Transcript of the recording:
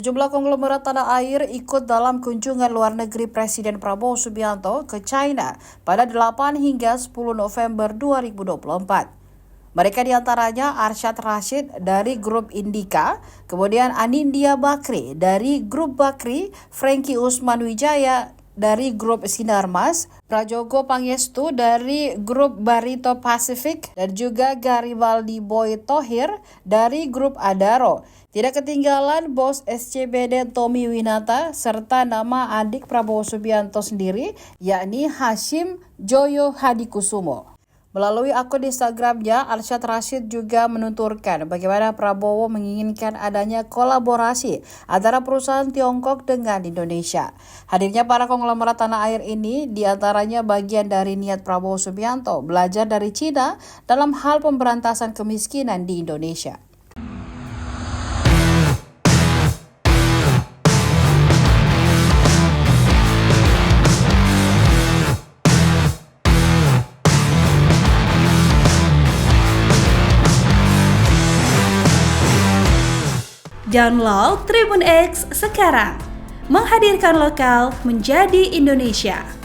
Sejumlah konglomerat tanah air ikut dalam kunjungan luar negeri Presiden Prabowo Subianto ke China pada 8 hingga 10 November 2024. Mereka diantaranya Arsyad Rashid dari Grup Indika, kemudian Anindya Bakri dari Grup Bakri, Franky Usman Wijaya dari Grup Sinarmas, Prajogo Pangestu dari Grup Barito Pacific, dan juga Garibaldi Boy Thohir dari Grup Adaro. Tidak ketinggalan bos SCBD Tommy Winata serta nama adik Prabowo Subianto sendiri, yakni Hashim Joyo Hadikusumo. Melalui akun Instagramnya, Arsyad Rashid juga menuturkan bagaimana Prabowo menginginkan adanya kolaborasi antara perusahaan Tiongkok dengan Indonesia. Hadirnya para konglomerat tanah air ini diantaranya bagian dari niat Prabowo Subianto belajar dari Cina dalam hal pemberantasan kemiskinan di Indonesia. Download Tribun X sekarang, menghadirkan lokal menjadi Indonesia.